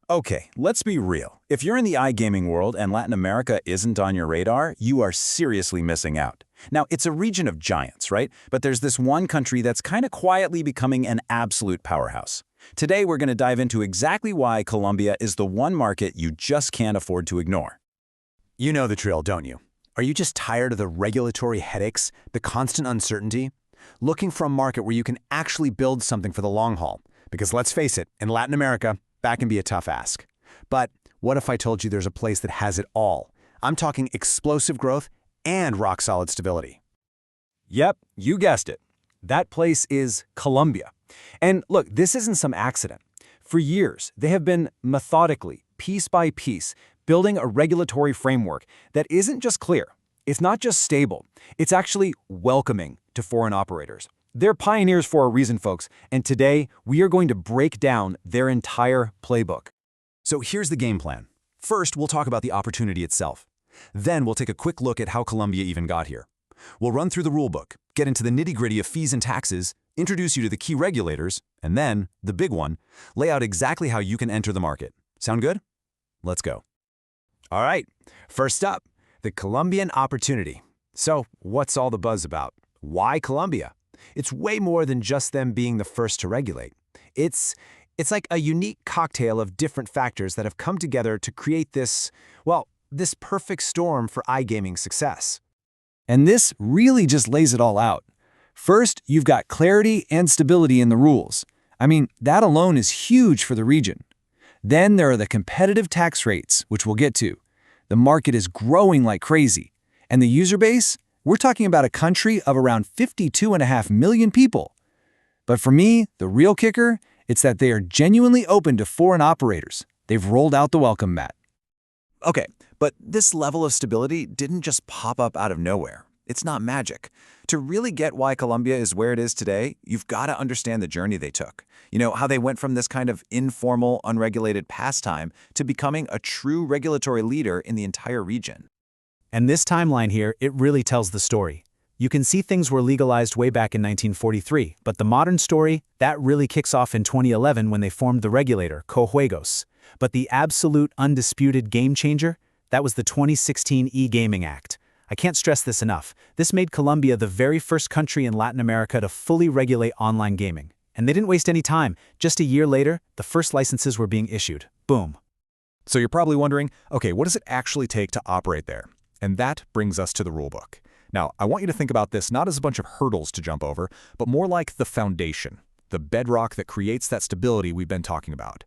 Okay, let's be real. If you're in the iGaming world and Latin America isn't on your radar, you are seriously missing out. Now, it's a region of giants, right? But there's this one country that's kind of quietly becoming an absolute powerhouse. Today, we're going to dive into exactly why Colombia is the one market you just can't afford to ignore. You know the drill, don't you? Are you just tired of the regulatory headaches, the constant uncertainty? Looking for a market where you can actually build something for the long haul? Because let's face it, in Latin America, that can be a tough ask. But what if I told you there's a place that has it all? I'm talking explosive growth and rock-solid stability. Yep, you guessed it. That place is Colombia. And look, this isn't some accident. For years, they have been methodically, piece by piece, building a regulatory framework that isn't just clear. It's not just stable. It's actually welcoming to foreign operators. They're pioneers for a reason, folks, and today we are going to break down their entire playbook. So here's the game plan. First, we'll talk about the opportunity itself. Then we'll take a quick look at how Colombia even got here. We'll run through the rulebook, get into the nitty-gritty of fees and taxes, introduce you to the key regulators, and then, the big one, lay out exactly how you can enter the market. Sound good? Let's go. All right, first up, the Colombian opportunity. So, what's all the buzz about? Why Colombia? It's way more than just them being the first to regulate. It's like a unique cocktail of different factors that have come together to create this perfect storm for iGaming success. And this really just lays it all out. First, you've got clarity and stability in the rules. I mean, that alone is huge for the region. Then there are the competitive tax rates, which we'll get to. The market is growing like crazy. And the user base? We're talking about a country of around 52.5 million people. But for me, the real kicker, it's that they are genuinely open to foreign operators. They've rolled out the welcome mat. Okay, but this level of stability didn't just pop up out of nowhere. It's not magic. To really get why Colombia is where it is today, you've got to understand the journey they took. You know, how they went from this kind of informal, unregulated pastime to becoming a true regulatory leader in the entire region. And this timeline here, it really tells the story. You can see things were legalized way back in 1943, but the modern story, that really kicks off in 2011 when they formed the regulator, Cojuegos. But the absolute undisputed game changer, that was the 2016 iGaming Act. I can't stress this enough. This made Colombia the very first country in Latin America to fully regulate online gaming. And they didn't waste any time. Just a year later, the first licenses were being issued. Boom. So you're probably wondering, okay, what does it actually take to operate there? And that brings us to the rulebook. Now, I want you to think about this not as a bunch of hurdles to jump over, but more like the foundation, the bedrock that creates that stability we've been talking about.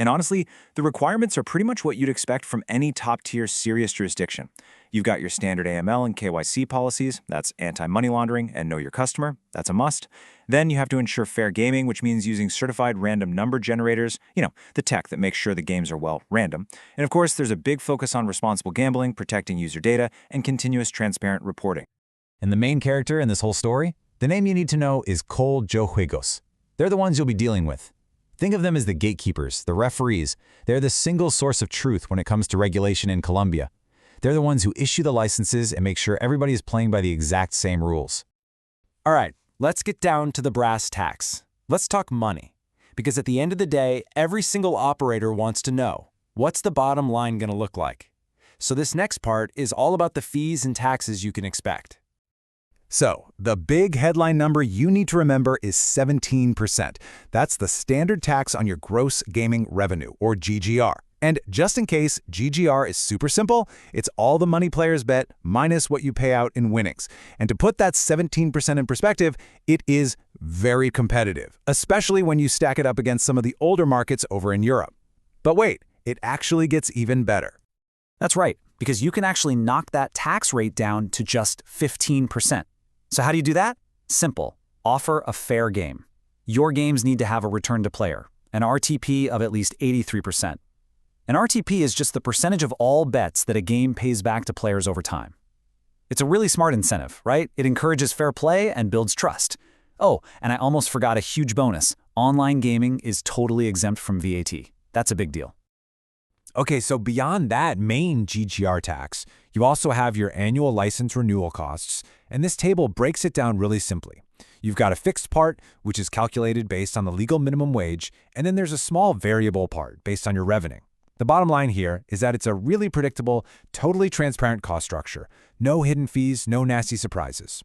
And honestly, the requirements are pretty much what you'd expect from any top-tier serious jurisdiction. You've got your standard AML and KYC policies, that's anti-money laundering and know your customer, that's a must. Then you have to ensure fair gaming, which means using certified random number generators, the tech that makes sure the games are, well, random. And of course, there's a big focus on responsible gambling, protecting user data, and continuous transparent reporting. And the main character in this whole story? The name you need to know is Cojuegos. They're the ones you'll be dealing with. Think of them as the gatekeepers, the referees. They're the single source of truth when it comes to regulation in Colombia. They're the ones who issue the licenses and make sure everybody is playing by the exact same rules. All right, let's get down to the brass tacks. Let's talk money. Because at the end of the day, every single operator wants to know, what's the bottom line going to look like? So this next part is all about the fees and taxes you can expect. So, the big headline number you need to remember is 17%. That's the standard tax on your gross gaming revenue, or GGR. And just in case, GGR is super simple, it's all the money players bet minus what you pay out in winnings. And to put that 17% in perspective, it is very competitive, especially when you stack it up against some of the older markets over in Europe. But wait, it actually gets even better. That's right, because you can actually knock that tax rate down to just 15%. So how do you do that? Simple. Offer a fair game. Your games need to have a return to player, an RTP of at least 83%. An RTP is just the percentage of all bets that a game pays back to players over time. It's a really smart incentive, right? It encourages fair play and builds trust. Oh, and I almost forgot a huge bonus. Online gaming is totally exempt from VAT. That's a big deal. Okay, so beyond that main GGR tax, you also have your annual license renewal costs, and this table breaks it down really simply. You've got a fixed part, which is calculated based on the legal minimum wage, and then there's a small variable part based on your revenue. The bottom line here is that it's a really predictable, totally transparent cost structure. No hidden fees, no nasty surprises.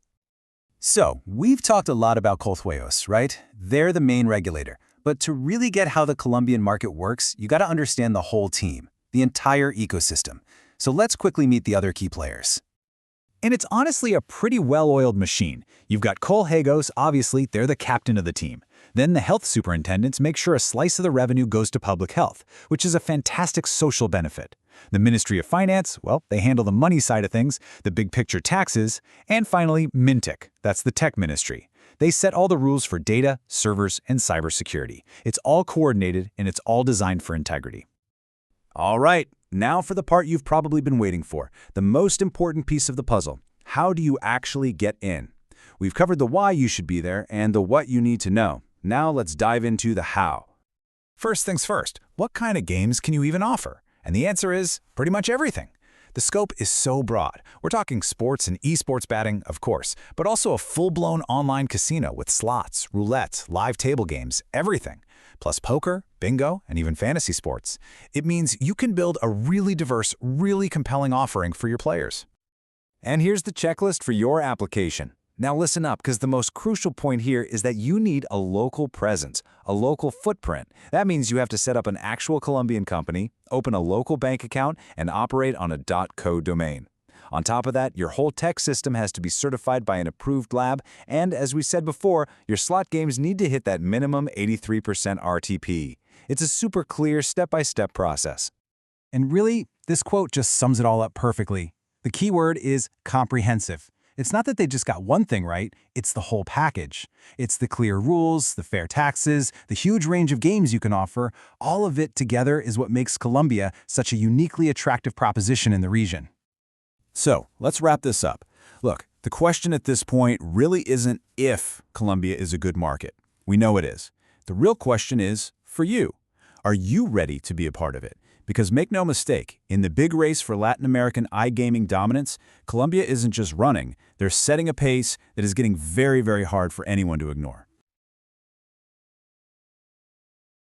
So, we've talked a lot about Coljuegos, right? They're the main regulator. But to really get how the Colombian market works, you gotta understand the whole team, the entire ecosystem. So let's quickly meet the other key players. And it's honestly a pretty well-oiled machine. You've got Coljuegos, obviously, they're the captain of the team. Then the health superintendents make sure a slice of the revenue goes to public health, which is a fantastic social benefit. The Ministry of Finance, well, they handle the money side of things, the big picture taxes, and finally, Mintic, that's the tech ministry. They set all the rules for data, servers, and cybersecurity. It's all coordinated and it's all designed for integrity. All right, now for the part you've probably been waiting for, the most important piece of the puzzle. How do you actually get in? We've covered the why you should be there and the what you need to know. Now let's dive into the how. First things first, what kind of games can you even offer? And the answer is pretty much everything. The scope is so broad. We're talking sports and esports betting, of course, but also a full-blown online casino with slots, roulette, live table games, everything. Plus poker, bingo, and even fantasy sports. It means you can build a really diverse, really compelling offering for your players. And here's the checklist for your application. Now listen up, because the most crucial point here is that you need a local presence, a local footprint. That means you have to set up an actual Colombian company, open a local bank account, and operate on a .co domain. On top of that, your whole tech system has to be certified by an approved lab, and as we said before, your slot games need to hit that minimum 83% RTP. It's a super clear step-by-step process. And really, this quote just sums it all up perfectly. The key word is comprehensive. It's not that they just got one thing right, it's the whole package. It's the clear rules, the fair taxes, the huge range of games you can offer. All of it together is what makes Colombia such a uniquely attractive proposition in the region. So, let's wrap this up. Look, the question at this point really isn't if Colombia is a good market. We know it is. The real question is, for you, are you ready to be a part of it? Because make no mistake, in the big race for Latin American iGaming dominance, Colombia isn't just running, they're setting a pace that is getting very, very hard for anyone to ignore.